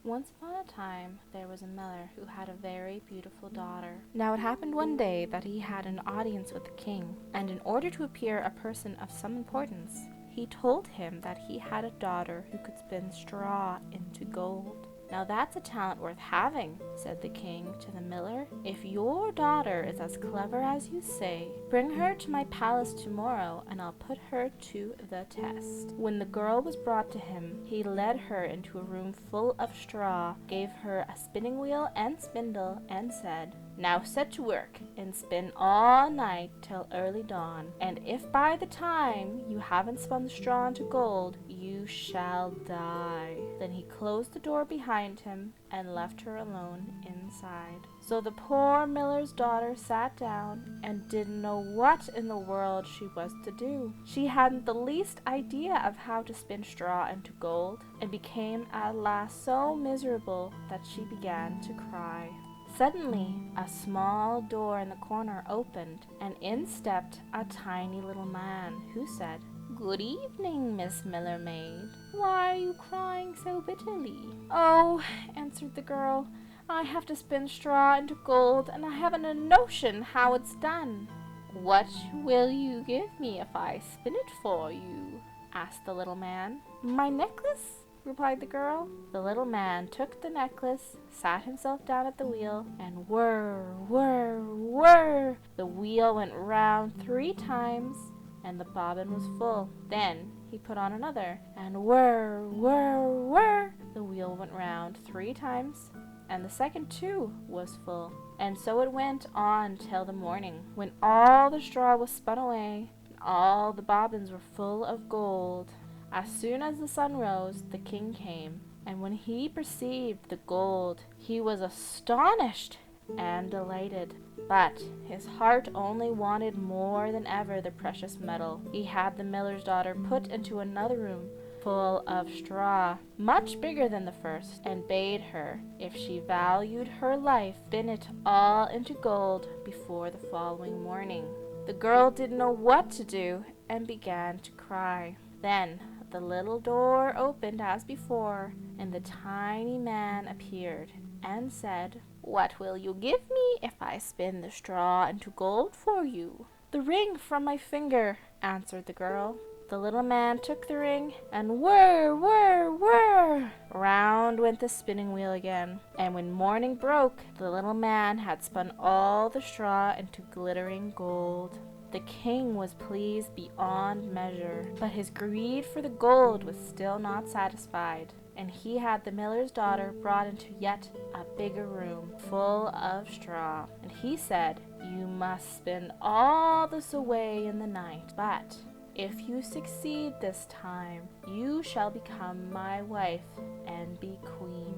Once upon a time, there was a miller who had a very beautiful daughter. Now it happened one day that he had an audience with the king, and in order to appear a person of some importance, he told him that he had a daughter who could spin straw into gold. "Now that's a talent worth having," said the king to the miller. "If your daughter is as clever as you say, bring her to my palace tomorrow and I'll put her to the test." When the girl was brought to him, he led her into a room full of straw, gave her a spinning wheel and spindle, and said, "Now set to work and spin all night till early dawn, and if by the time you haven't spun the straw into gold, you shall die." Then he closed the door behind him and left her alone inside. So the poor miller's daughter sat down and didn't know what in the world she was to do. She hadn't the least idea of how to spin straw into gold, and became at last so miserable that she began to cry. Suddenly, a small door in the corner opened, and in stepped a tiny little man, who said, "Good evening, Miss Miller Maid. Why are you crying so bitterly?" "Oh," answered the girl, "I have to spin straw into gold, and I haven't a notion how it's done." "What will you give me if I spin it for you?" asked the little man. "My necklace," replied the girl. The little man took the necklace, sat himself down at the wheel, and whir, whir, whir, the wheel went round 3 times, and the bobbin was full. Then he put on another, and whir, whir, whir, the wheel went round 3 times, and the second too was full. And so it went on till the morning, when all the straw was spun away, and all the bobbins were full of gold. As soon as the sun rose, the king came, and when he perceived the gold, he was astonished and delighted. But his heart only wanted more than ever the precious metal. He had the miller's daughter put into another room full of straw, much bigger than the first, and bade her, if she valued her life, spin it all into gold before the following morning. The girl didn't know what to do and began to cry. Then the little door opened as before, and the tiny man appeared and said, "What will you give me if I spin the straw into gold for you?" "The ring from my finger," answered the girl. The little man took the ring, and whir, whir, whir, round went the spinning wheel again. And when morning broke, the little man had spun all the straw into glittering gold. The king was pleased beyond measure, but his greed for the gold was still not satisfied, and he had the miller's daughter brought into yet a bigger room full of straw. And he said, "You must spin all this away in the night, but if you succeed this time, you shall become my wife and be queen."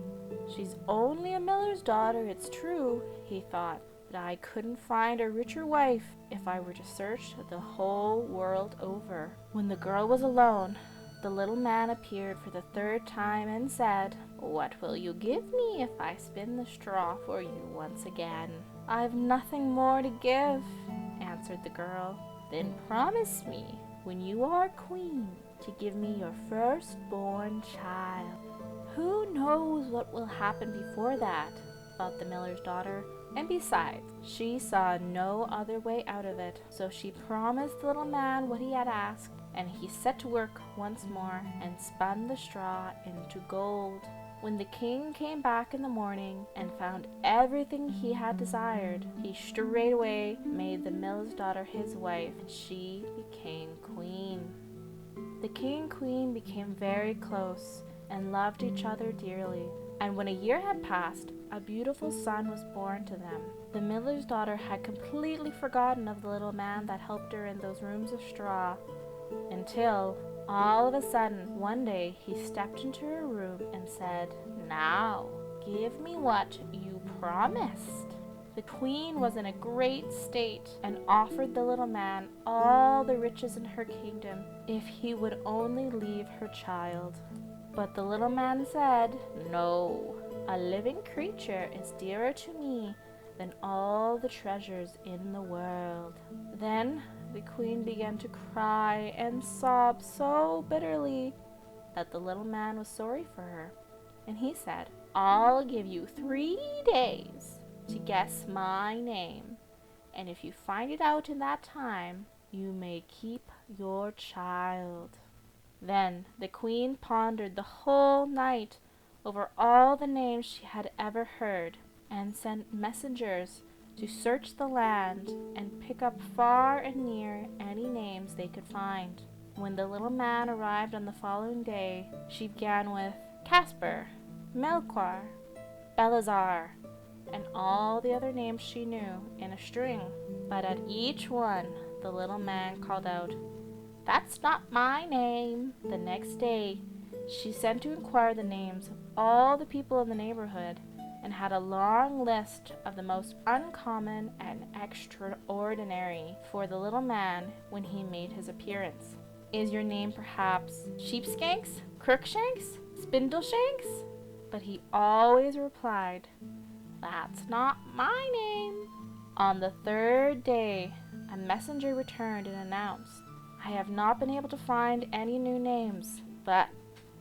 "She's only a miller's daughter, it's true," he thought, "but I couldn't find a richer wife if I were to search the whole world over." When the girl was alone, the little man appeared for the 3rd time and said, "What will you give me if I spin the straw for you once again?" "I've nothing more to give," answered the girl. "Then promise me, when you are queen, to give me your firstborn child." "Who knows what will happen before that?" thought the miller's daughter. And besides, she saw no other way out of it. So she promised the little man what he had asked, and he set to work once more and spun the straw into gold. When the king came back in the morning and found everything he had desired, he straightway made the miller's daughter his wife, and she became queen. The king and queen became very close and loved each other dearly. And when a year had passed, a beautiful son was born to them. The miller's daughter had completely forgotten of the little man that helped her in those rooms of straw, until all of a sudden one day he stepped into her room and said, "Now, give me what you promised." The queen was in a great state and offered the little man all the riches in her kingdom if he would only leave her child. But the little man said, "No, a living creature is dearer to me than all the treasures in the world." Then the queen began to cry and sob so bitterly that the little man was sorry for her, and he said, I'll give you 3 days to guess my name, and if you find it out in that time, you may keep your child." Then the queen pondered the whole night over all the names she had ever heard, and sent messengers to search the land and pick up far and near any names they could find. When the little man arrived on the following day, she began with Casper, Melchior, Belazar, and all the other names she knew in a string. But at each one, the little man called out, "That's not my name." The next day, she sent to inquire the names of all the people in the neighborhood, and had a long list of the most uncommon and extraordinary for the little man when he made his appearance. "Is your name perhaps Sheepshanks, Crookshanks, Spindleshanks?" But he always replied, "That's not my name." On the 3rd day, a messenger returned and announced, "I have not been able to find any new names, but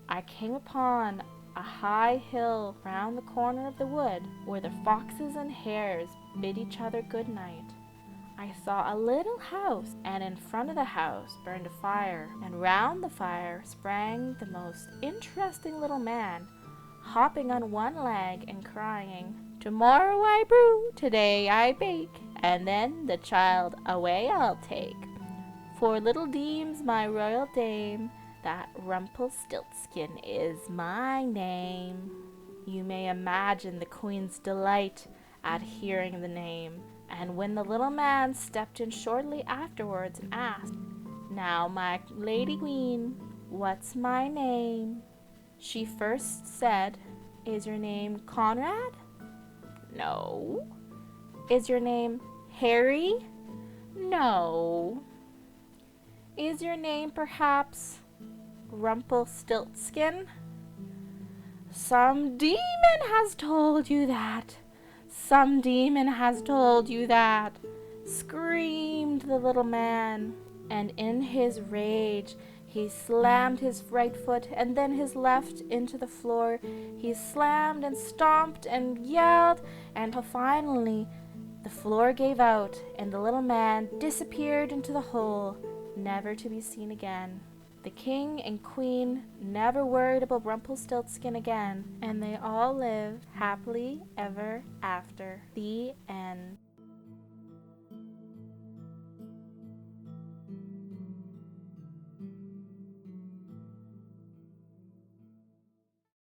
I came upon a high hill round the corner of the wood where the foxes and hares bid each other good night. I saw a little house, and in front of the house burned a fire, and round the fire sprang the most interesting little man, hopping on one leg and crying, 'Tomorrow I brew, today I bake, and then the child away I'll take. For little deems my royal dame that Rumplestiltskin is my name.'" You may imagine the queen's delight at hearing the name, and when the little man stepped in shortly afterwards and asked, "Now, my lady queen, what's my name?" she first said, "Is your name Conrad?" "No." "Is your name Harry?" "No." "Is your name perhaps Rumplestiltskin?" "Some demon has told you that. Some demon has told you that," screamed the little man, and in his rage he slammed his right foot and then his left into the floor. He slammed and stomped and yelled until finally the floor gave out and the little man disappeared into the hole, never to be seen again. The king and queen never worried about Rumpelstiltskin again, and they all lived happily ever after. The end.